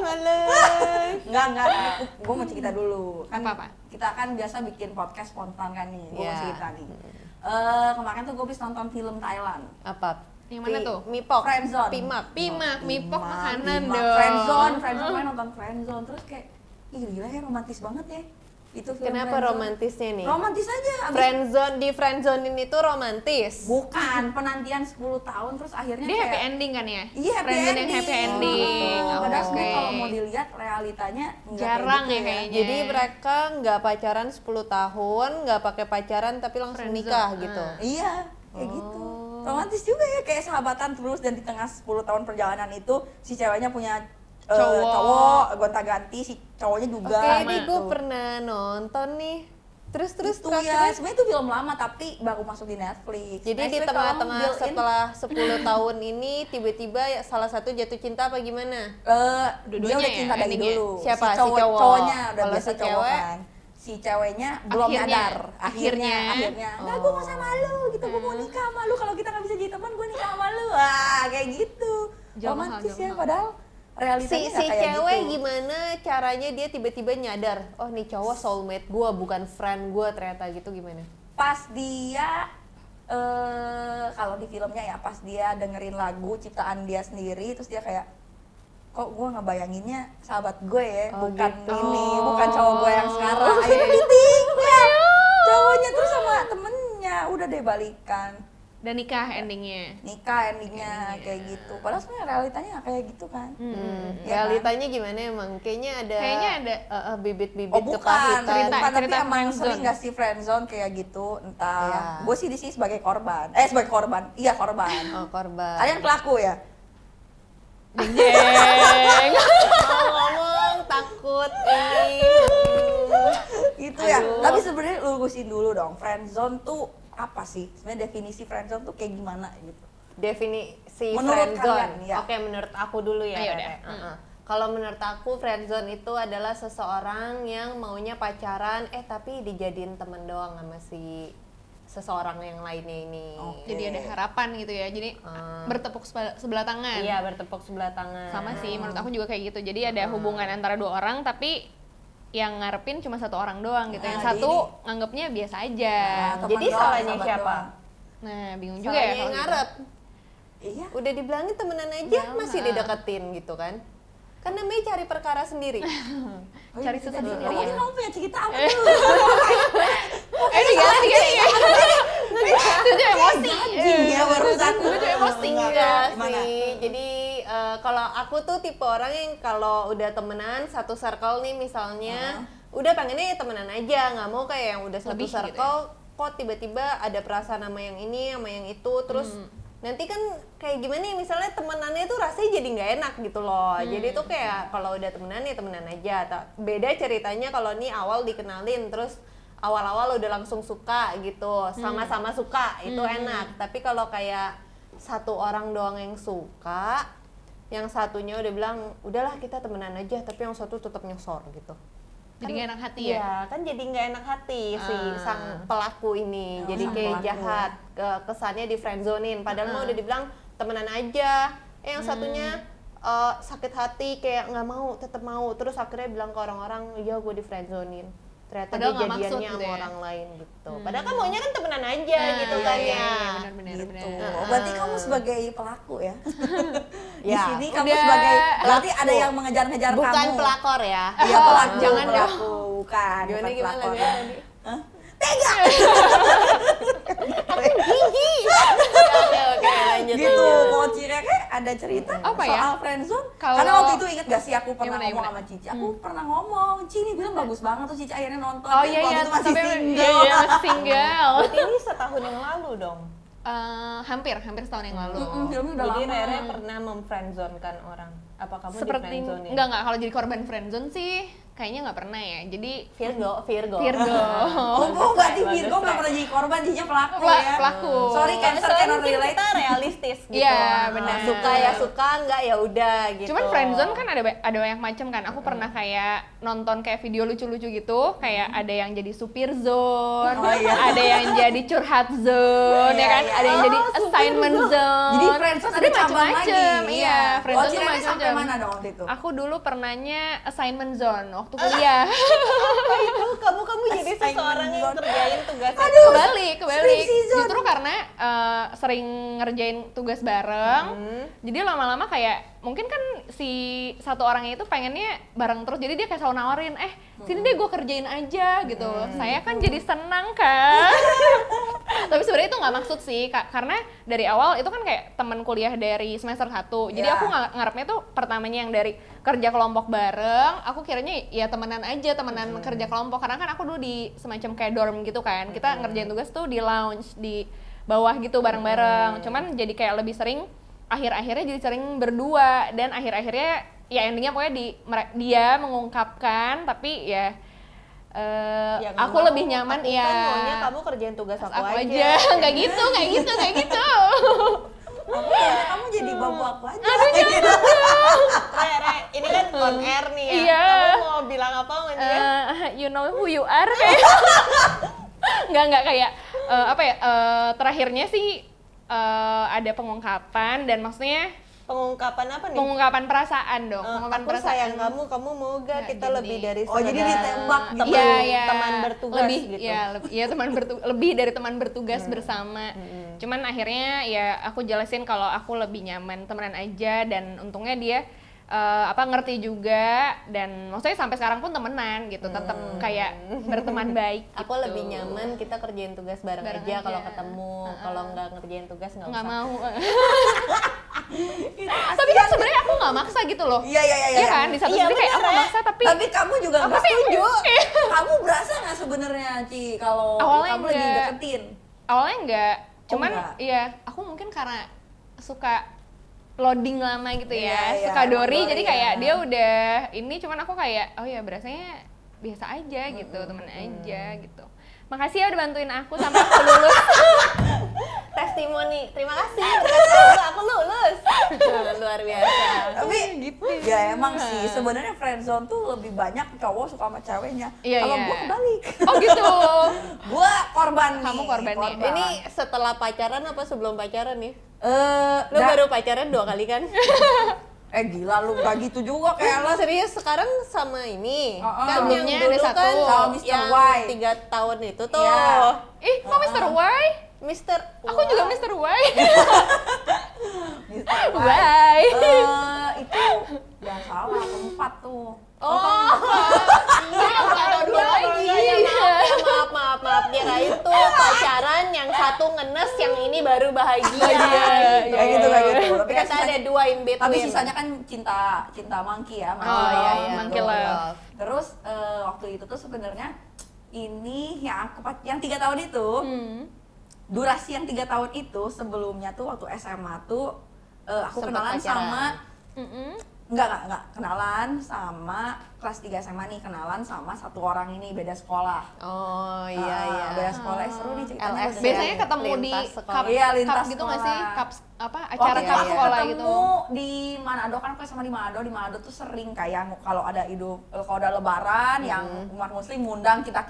Males. Enggak, gue mau cerita dulu. Kan Apa? kita kan biasa bikin podcast spontan kan nih. Gue mau Iya. cerita nih. Kemarin tuh gue habis nonton film Thailand. Apa? Yang mana tuh? Mipok. Friendzone. Pimak, mipok makanan Pimak. dong. Friendzone, gue nonton Friendzone. Terus kayak, ih gila ya romantis banget ya. Itu film Kenapa Friendzone. romantisnya nih? Romantis aja. Di friendzone ini tuh romantis. Bukan, penantian 10 tahun terus akhirnya Dia kayak happy ending kan ya? Iya, happy Friendzone ending. yang happy ending. Padahal Oke. sebenarnya kalau mau dilihat realitanya nggak Jarang kayak ya gitu kayaknya. Jadi mereka nggak pacaran 10 tahun, nggak pakai pacaran tapi langsung Friendzone. nikah gitu. Iya, kayak gitu. Romantis juga ya, kayak sahabatan terus dan di tengah 10 tahun perjalanan itu si ceweknya punya cowok gonta-ganti, si cowoknya juga. Oke, ini gitu. gue pernah nonton nih. Terus Itu ya, sebenarnya itu film lama tapi baru masuk di Netflix. Jadi di Netflix tengah-tengah kalau built-in, setelah 10 tahun ini tiba-tiba ya salah satu jatuh cinta apa gimana? dia Dua-duanya udah ya, cinta dari endingnya? dulu. Siapa? Si Si cowok, cowok. cowoknya udah Kalau biasa si cowok cewek? kan. Si ceweknya belum Akhirnya. nyadar. Akhirnya. Enggak, gue mau sama lu gitu. Gue mau nikah sama lu. Kalau kita nggak bisa jadi teman, gue nikah sama lu. Wah, kayak gitu. Jauh Romantis mahal, ya, jauh mahal. padahal realitanya Si nggak kayak cewek gitu. gimana caranya dia tiba-tiba nyadar, oh nih cowok soulmate gue bukan friend gue ternyata gitu gimana? Pas dia kalau di filmnya ya, pas dia dengerin lagu ciptaan dia sendiri, terus dia kayak, kok gue ngebayanginnya sahabat gue ya, Oh, bukan gitu. ini, bukan cowok gue yang sekarang. Akhirnya ditinggal cowoknya terus sama temennya, udah deh balikan, Dan nikah endingnya. nikah endingnya kayak gitu. Padahal sebenarnya realitanya nggak kayak gitu kan. Ya kan? Realitanya gimana emang? Kayaknya ada bibit-bibit Oh bukan, kepahitan. Cerita- bukan, tapi cerita emang friendzone. sering gak sih friendzone kayak gitu, entah. Iya. Gue sih di sini sebagai korban, iya korban. Oh, korban. Kalian pelaku ya? Jeng. Mau ngomong takut ini. Gitu ya. Aduh. Tapi sebenarnya lurusin dulu dong. Friendzone tuh apa sih? Sebenarnya definisi friendzone tuh kayak gimana gitu? Definisi Menurut friendzone. kalian, ya. Oke, menurut aku dulu ya. Ayo Rere. deh. Kalau menurut aku friendzone itu adalah seseorang yang maunya pacaran tapi dijadiin temen doang sama si seseorang yang lainnya ini. Oke. Jadi ada harapan gitu ya. Jadi bertepuk sebelah tangan. Iya, bertepuk sebelah tangan. Sama sih, menurut aku juga kayak gitu. Jadi ada hubungan antara dua orang tapi yang ngarepin cuma satu orang doang gitu. Yang Nah, satu jadi- nganggapnya biasa aja. teman Jadi doang, salahnya sahabat siapa? doang. Nah, bingung juga Salahnya ya yang kalau gitu. ngarep. Iya. Udah dibilangin temenan aja Ya, masih dideketin gitu kan. Kan namanya cari perkara sendiri. Oh, Cari bisa susah jadi. sendiri Oh, ya. mungkin kamu punya cerita apa tuh? Diganti ya. Itu juga emosi. Anjing ya barusan. Itu juga emosi. Enggak Gimana? sih. Jadi kalau aku tuh tipe orang yang kalau udah temenan satu circle nih misalnya, udah pengennya ya temenan aja, nggak mau kayak yang udah satu Lebih gitu circle kok tiba-tiba ada perasaan sama yang ini sama yang itu terus nanti kan kayak gimana ya misalnya temenannya tuh rasanya jadi nggak enak gitu loh. Jadi tuh kayak kalau udah temenan ya temenan aja. Beda ceritanya kalau nih awal dikenalin terus awal-awal udah langsung suka gitu, sama-sama suka itu enak. Tapi kalau kayak satu orang doang yang suka, yang satunya udah bilang udahlah kita temenan aja, tapi yang satu tetap nyosor gitu. Jadi nggak enak hati ya. Iya, kan jadi nggak enak hati si sang pelaku ini. Oh, jadi sang kayak pelaku jahat, kesannya di friendzonein. Padahal mah udah dibilang temenan aja. Yang satunya sakit hati kayak nggak mau, tetap mau. Terus akhirnya bilang ke orang-orang, iya gue di friendzonein. Ternyata Padahal dia nggak maksud jadiannya gitu sama ya. orang lain gitu. Padahal kan maunya kan temenan aja gitu kan iya, ya. benar-benar. Gitu. Oh, berarti kamu sebagai pelaku ya? Di Ya, sini kamu udah. sebagai berarti Pelaku. ada yang mengejar-ngejar kamu. Bukan pelakor ya. Iya pelaku. Jangan pelaku. Bukan. Gimana bukan gimana pelakor. gimana tadi? Hah? Tega. Oke, lanjut. Gitu. lanjut. Mau Cireke ada cerita Apa soal ya? friendzone? Kalau- Karena waktu itu inget gak sih aku pernah Gimana, ngomong gimana? sama Cici. Aku pernah ngomong, Cici ini film bagus banget tuh Cici akhirnya nonton. Oh iya Waktu iya, itu masih tapi single. iya masih single. Berarti ini setahun yang lalu dong. Hampir setahun yang lalu. Filmnya udah Jadi lama. Rere pernah memfriendzonekan orang. Apa kamu Seperti di friendzone? enggak kalau jadi korban friendzone sih kayaknya nggak pernah ya. Jadi Virgo. Virgo. Oh, berarti Virgo nggak pernah jadi korban, jadinya pelaku ya. Pelaku. Sorry, Cancer Soalnya cannot mungkin relate. kita realistis gitu. Iya, benar. Suka ya suka, enggak ya udah gitu. Cuman friendzone kan ada banyak macam kan. Aku pernah kayak nonton kayak video lucu-lucu gitu, kayak ada yang jadi supir zone, Oh, iya. ada yang jadi curhat zone, ya Iya, kan? iya. Ada yang jadi supir assignment zone. Jadi friendzone ada cabang lagi. macem-macem. Iya, friendzone tuh ceritanya sampai macam-macam. mana dong waktu itu? Aku dulu pernahnya assignment zone waktu kuliah. apa itu? Kamu jadi Assignment seseorang yang zone. kerjain tugasnya. kebalik. skripsi zone. Justru karena sering ngerjain tugas bareng, jadi lama-lama kayak mungkin kan si satu orangnya itu pengennya bareng terus, jadi dia kayak selalu nawarin, sini deh gue kerjain aja gitu. Saya kan jadi senang kan. Tapi sebenarnya itu nggak maksud sih, karena dari awal itu kan kayak teman kuliah dari semester 1. Jadi Ya. aku ngarepnya tuh pertamanya yang dari kerja kelompok bareng, aku kiranya ya temenan aja, temenan kerja kelompok. Karena kan aku dulu di semacam kayak dorm gitu kan, kita ngerjain tugas tuh di lounge, di bawah gitu bareng-bareng. Cuman jadi kayak lebih sering, akhir-akhirnya jadi sering berdua, dan akhir-akhirnya ya endingnya pokoknya dia mengungkapkan, tapi ya Ya, nggak aku mau. lebih nyaman Aku ya kan maunya kamu kerjain tugas aku aku aja. aja. Nggak gitu. Kamu jadi babu aku aja. Re, ini kan on air nih ya. Iya. Kamu mau bilang apa sama dia? You know who you are kayak. nggak kayak terakhirnya sih ada pengungkapan, dan maksudnya Pengungkapan apa nih? pengungkapan perasaan dong. Pengungkapan Aku perasaan. sayang kamu mau gak Nggak, kita jadi- lebih dari Oh, jadi sekedar ditembak gitu. teman bertugas lebih, gitu. Ya, lebih dari teman bertugas bersama. Cuman akhirnya ya aku jelasin kalau aku lebih nyaman temenan aja, dan untungnya dia ngerti juga, dan maksudnya sampai sekarang pun temenan gitu, tetap kayak berteman baik Aku gitu. lebih nyaman kita kerjain tugas bareng Bareng aja aja. kalau ketemu. Kalau nggak ngerjain tugas nggak nggak usah. mau. Tapi kan sebenarnya aku nggak maksa gitu loh. Iya. Iya kan, di satu Iya, sisi kayak aku bener, nggak ya. maksa, tapi Tapi kamu juga aku nggak sih setuju. Iya. Kamu berasa nggak sebenarnya, Ci, kalau Awalnya kamu lagi enggak. deketin? awalnya enggak, cuman enggak. iya aku mungkin karena suka loading lama gitu Iya, ya, iya, suka dori, dori, jadi kayak ya. dia udah ini, cuman aku kayak oh ya berasanya biasa aja gitu, temen aja gitu. Makasih ya udah bantuin aku sampai aku lulus. Testimoni, terima kasih. Berkat aku lulus. Luar biasa. Tapi gitu. ya emang sih sebenarnya friendzone tuh lebih banyak cowok suka sama ceweknya. Iya, Kalau iya. gua kebalik. Oh gitu. Gua korban nih. Kamu korban nih. Ini setelah pacaran apa sebelum pacaran nih? Lu da- baru pacaran 2 kali kan? gila lu gak gitu juga kayak lo. Serius sekarang sama ini. Kan yang Sebelumnya dulu ada kan satu. Sama Mr. yang Y. 3 tahun itu tuh. Iya. Ih, kok Mr. Y? Mister Aku juga Mr. Y. Mr. Y. Bye. Itu yang salah keempat tuh. Oh, Iya, bukan tahun dua lagi. maaf. Kirain tuh pacaran yang satu ngenes, yang ini baru bahagia. Kayak gitu. Tapi kan sisanya- ada 2 in between. Tapi sisanya kan cinta monkey ya. monkey Oh, love, iya, gitu. monkey love. Terus waktu itu tuh sebenarnya ini yang 3 tahun itu, durasi yang 3 tahun itu sebelumnya tuh waktu SMA tuh aku Sempet kenalan pacaran. sama Mm-mm. enggak kenalan sama kelas 3 SMA nih, kenalan sama satu orang ini beda sekolah. Oh iya. Beda sekolah seru nih ceritanya. LS. Biasanya ketemu di Lintas sekolah. cup, Iya, lintas cup gitu nggak sih? sekolah. Cup apa Waktu acara itu cup aku sekolah ketemu gitu. di Manado, kan aku sama di Manado tuh sering kayak kalau ada kalau ada lebaran yang umat muslim ngundang kita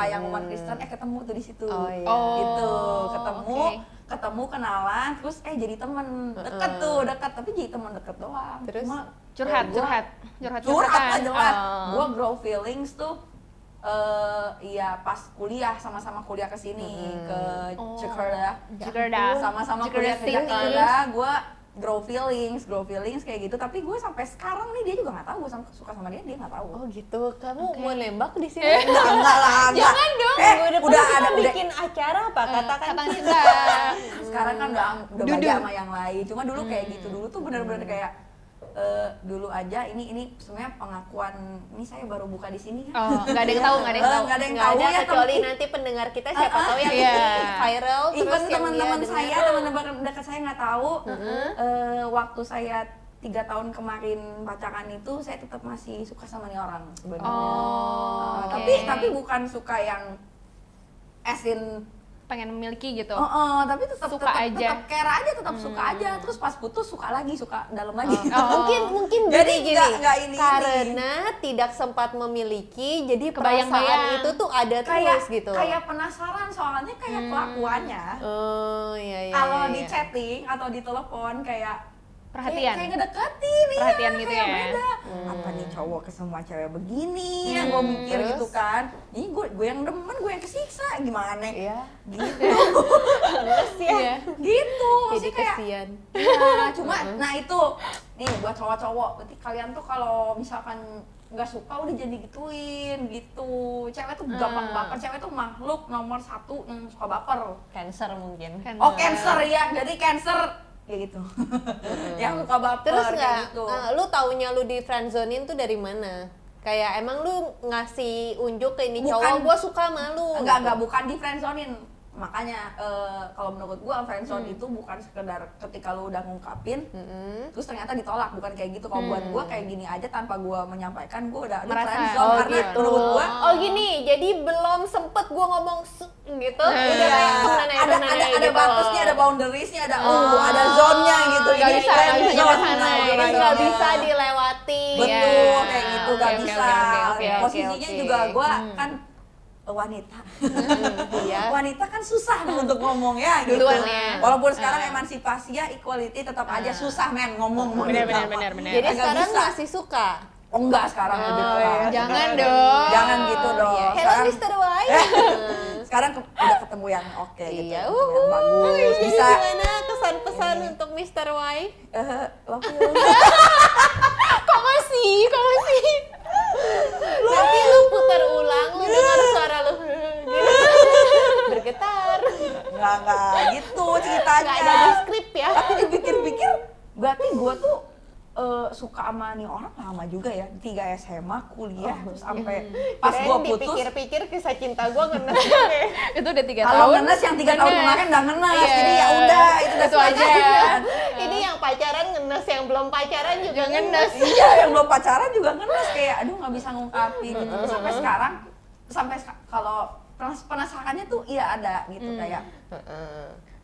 yang umat Kristen ketemu tuh di situ. Oh, iya. Gitu, oke. ketemu kenalan terus jadi temen dekat tapi jadi temen deket doang. Terus? Cuma, Curhat lah jelas. Gua grow feelings tuh iya pas kuliah, sama-sama kuliah ke sini ke Jakarta. Jakarta. Sama-sama Jakarta kuliah ke City. Jakarta, gue grow feelings kayak gitu. Tapi gue sampai sekarang nih dia juga nggak tahu gue suka sama dia nggak tahu. Oh gitu. Kamu mau nembak di sini? Enggak lah. Jangan dong. Udah ada bikin acara apa? Katakan Katakan cinta. sekarang kan udah Dudu. beda sama yang lain. Cuma dulu kayak gitu. Dulu tuh bener-bener kayak dulu aja ini sebenarnya pengakuan ini saya baru buka di sini kan. Oh, nggak ada yang tahu, nggak ada yang tahu. Nggak ada yang nggak tahu ada ya, kecuali tapi- nanti pendengar kita siapa tahu yang Iya. ini viral terus Even yang teman-teman dia saya, dengar. teman-teman dekat saya nggak tahu. Waktu saya 3 tahun kemarin pacaran itu saya tetap masih suka sama nih orang sebenarnya. Oh, oke. Tapi bukan suka yang asin. Pengen memiliki gitu. Tapi tetap Suka aja. tetap care aja, tetap suka aja. Terus pas putus suka lagi, suka dalam lagi. Mungkin Jadi gini, nggak ini. karena tidak sempat memiliki, jadi Kebayang-bayang. perasaan itu tuh ada terus gitu. Kayak penasaran soalnya kayak kelakuannya. Oh iya. Kalau di iya. chatting atau di telepon kayak Perhatian. kayak ngedeketin nih, Perhatian gitu kayak ya. beda. Apa nih cowok ke semua cewek begini yang gue mikir terus? gitu kan. Ini gue yang demen, gue yang kesiksa gimana? Iya. Iya. Gitu, Jadi maksudnya kayak kesian. ya, cuma nah itu nih buat cowok-cowok, berarti kalian tuh kalau misalkan nggak suka udah jadi gituin gitu. Cewek tuh gampang baper, cewek tuh makhluk nomor 1 yang suka baper. Cancer mungkin. Oh Cancer ya, jadi Cancer kayak gitu. Yang suka baper Terus kayak nggak, gitu. lu taunya lu di friendzonein tuh dari mana? Kayak emang lu ngasih unjuk ke ini Bukan. cowok, gua suka sama lu. Enggak, bukan di friendzonein. Makanya kalau menurut gua friendzone itu bukan sekedar ketika lu udah ngungkapin terus ternyata ditolak, bukan kayak gitu. Kalau buat gua kayak gini aja tanpa gua menyampaikan gua udah di Merasa. friendzone Oh karena gitu. menurut gua Oh gini, jadi belum sempet gua ngomong gitu. Udah iya, kayak temenan aja, ada temenan aja ada gitu. batasnya, ada boundariesnya, ada ada zone-nya gitu. Nggak Ini bisa, nggak bisa friendzone, nyampe sana, nah, gitu. Jadi gitu. nggak bisa dilewati. Betul, Iya. kayak gitu, Oke, gak oke, bisa. oke, Posisinya oke. juga gua kan wanita. Iya. Wanita kan susah untuk ngomong ya gitu. Duluan ya. Walaupun sekarang emansipasi ya, equality tetap aja susah men ngomong. Bener, wanita. bener, bener. Jadi Agak sekarang bisa. masih suka. Oh enggak sekarang lebih Oh, keras. iya. Jangan dong. Jangan gitu dong. Iya. Hello Sekarang- Mr. White. Sekarang udah ketemu yang oke gitu. Iya. Ketemu yang bagus. Jadi Bisa gimana kesan-pesan untuk Mr. White? love you. Kok masih? Nanti lu putar ulang, lu dengar suara lu gitu. Bergetar. Enggak gitu ceritanya. Nggak ada di skrip ya. Tapi dipikir-pikir berarti gua tuh suka sama nih orang lama juga ya, 3 SMA, kuliah, terus sampai pas Kirain gua putus. dipikir-pikir kisah cinta gua ngenes juga. Itu udah 3 Kalau tahun. ngenes yang 3 tahun Ngenes. kemarin nggak ngenes, Iya. jadi ya udah itu udah Itu aja. selesai. Ini yang pacaran ngenes, yang belum pacaran juga ngenes. Iya, yang belum pacaran juga ngenes kayak aduh nggak bisa ngungkapin gitu. Terus sampai sekarang kalau penasarannya tuh iya ada gitu kayak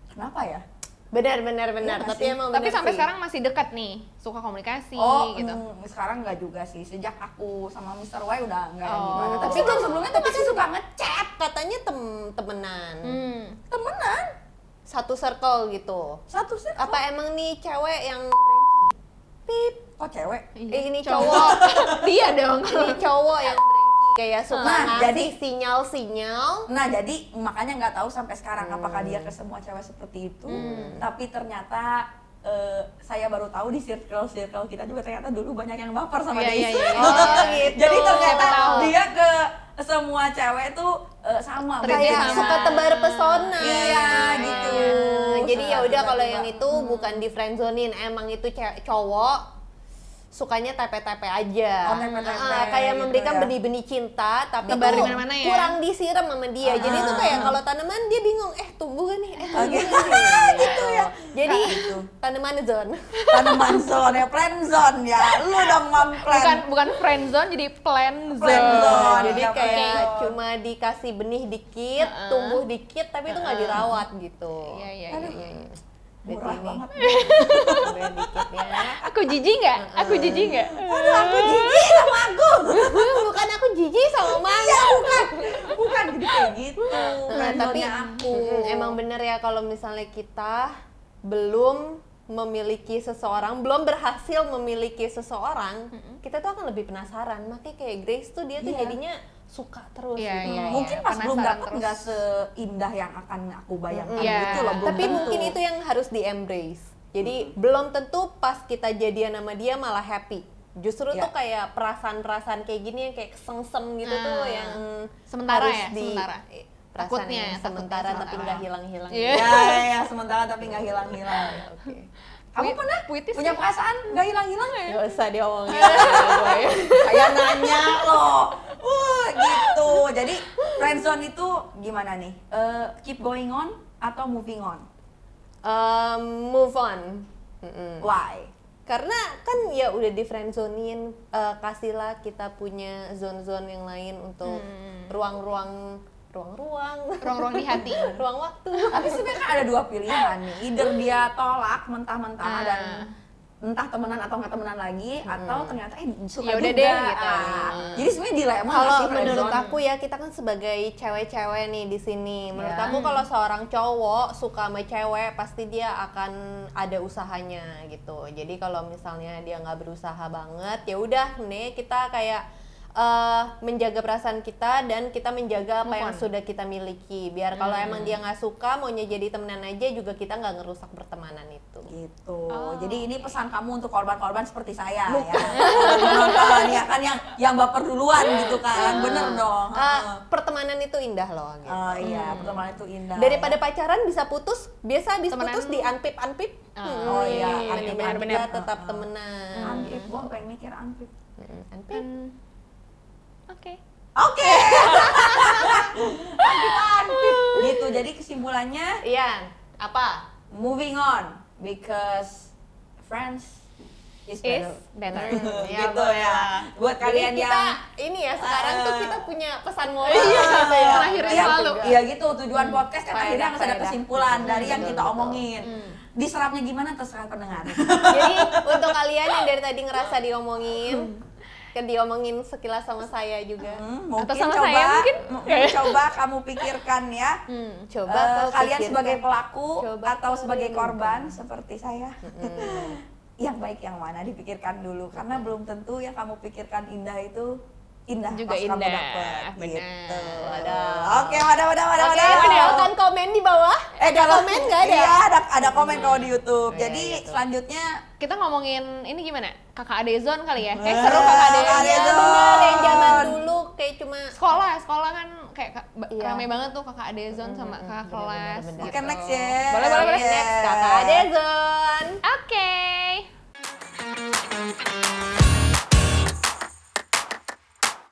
kenapa ya? Benar. Iya, Tapi sih. emang Tapi benar sampai sih. sekarang masih dekat nih, suka komunikasi gitu. Sekarang nggak juga sih. Sejak aku sama Mr. Y udah nggak yang Oh. gimana. Tapi sebelum sebelumnya tuh masih suka ngechat, Katanya temenan. temenan. Satu circle gitu. Satu sih. Apa emang nih cewek yang pip? Kok cewek? Ini cowok. Dia dong. Ini cowok yang kayak suka Nah, ngasih jadi- sinyal-sinyal. Nah jadi makanya nggak tahu sampai sekarang apakah dia ke semua cewek seperti itu. Tapi ternyata saya baru tahu di circle kita juga ternyata dulu banyak yang baper sama Iya, dia. iya, iya. Oh gitu. Jadi ternyata Siapa tahu. dia ke semua cewek tuh sama. Treatnya Kayak sama. suka tebar pesona. Iya, gitu. Jadi ya udah kalau yang Tiba-tiba. itu bukan di friendzonein, emang itu cowok sukanya tepe-tepe aja. Oh, tepe-tepe, kayak gitu memberikan ya. benih-benih cinta tapi Tebar tuh di mana-mana ya. kurang disiram sama dia. Jadi itu kayak kalau tanaman dia bingung, tumbuh gak nih? Tumbuh gitu. gak nih? Gitu ya. Jadi Gitu. tanaman zone. Tanaman zone ya, plan zone ya. Lu dong mam plan. Bukan friend zone, jadi plan Plan zone. zone. Jadi ya, kayak betul. cuma dikasih benih dikit, tumbuh dikit tapi itu nggak dirawat gitu. Iya. Murah Berarti ini banget. tumbuh dikit ya. Aku jijik nggak? Aku jijik nggak? Aduh, aku jijik sama aku. Bukan aku jijik sama Mama. Iya, bukan jadi kayak gitu. Nah, tapi Friendzone-nya aku. emang bener ya kalau misalnya kita belum memiliki seseorang, belum berhasil memiliki seseorang, kita tuh akan lebih penasaran. Makanya kayak Grace tuh dia tuh Iya. jadinya suka terus Iya, gitu. iya, iya. Mungkin pas belum Penasaran dapet terus. nggak seindah yang akan aku bayangkan Iya. gitu loh. Belum Tapi tentu. mungkin itu yang harus di-embrace. Jadi belum tentu pas kita jadian sama dia malah happy. Justru Ya. tuh kayak perasaan-perasaan kayak gini yang kayak kesengsem gitu tuh yang Sementara harus ya, sementara. perasaan Takutnya yang ya, sementara takutnya tapi sementara. nggak hilang-hilang. Iya. Ya, sementara tapi nggak hilang-hilang. Oke. Kamu pernah puitis punya sih. perasaan nggak hilang-hilang ya? Gak usah diomongin. Saya nanya loh. Gitu. Jadi friendzone itu gimana nih? Keep going on atau moving on? Move on. Why? Karena kan ya udah di friendzonein, kasihlah kita punya zone-zone yang lain untuk ruang-ruang Ruang-ruang di hati. ruang waktu. Tapi sebenarnya kan ada dua pilihan nih, either dia tolak mentah-mentah dan entah temenan atau nggak temenan lagi, atau ternyata suka Ya udah juga. deh, gitu. Jadi sebenarnya dilema nggak Kalau sih menurut friendzone? aku ya, kita kan sebagai cewek-cewek nih di sini. Menurut Ya. aku kalau seorang cowok suka sama cewek, pasti dia akan ada usahanya gitu. Jadi kalau misalnya dia nggak berusaha banget, ya udah nih kita kayak menjaga perasaan kita dan kita menjaga apa yang Move on. sudah kita miliki. Biar kalau emang dia nggak suka, maunya jadi temenan aja juga kita nggak ngerusak pertemanan itu. Gitu. Oh, Jadi ini pesan kamu untuk korban-korban seperti saya ya. Nonton ya kan yang baper duluan gitu kan. Bener dong. Pertemanan itu indah loh gitu. Oh iya, pertemanan itu indah. Daripada pacaran bisa putus, biasa habis Temenan. putus di unpip. Oh iya, benar-benar. kita tetap temenan. Anpip, gua pengen mikir Anpip. Unpip. Oke. Oke. Anpip. Gitu. Jadi kesimpulannya Iya, apa? moving on because friends is Is better. better. Gitu boleh ya. lah. Buat Jadi kalian kita yang ini ya sekarang tuh kita punya pesan moral Iya, gitu ya. terakhirin Iya, selalu. iya gitu tujuan podcast kan Faedah, akhirnya harus ada faedah. kesimpulan dari yang Betul, kita betul. omongin. Diserapnya gimana terserah pendengar. Jadi untuk kalian yang dari tadi ngerasa diomongin, diomongin sekilas sama saya juga. Mungkin Atau sama coba, saya mungkin? coba kamu pikirkan ya. Coba kau Kalian pikirkan. sebagai pelaku Coba atau kau sebagai renungkan. korban seperti saya. Yang baik yang mana dipikirkan dulu karena belum tentu yang kamu pikirkan indah itu indah Juga pas kamu indah, dapet benar. gitu. Waduh. Oke, wadah. Oke, tinggalkan komen di bawah. Ada kalau- komen nggak ada? Iya, ada komen kalau di YouTube. Iya, Jadi iya, tuh. selanjutnya Kita ngomongin ini gimana? Kakak Ade Zone kali ya? Kayak seru Kakak Ade Kakak Ade Iya Zone. bener, yang zaman dulu kayak cuma Sekolah kan kayak Iya. rame banget tuh Kakak Ade Zone sama kakak kelas. bener. Oke, next ya. Boleh. Yes. next kakak Dezon. Oke.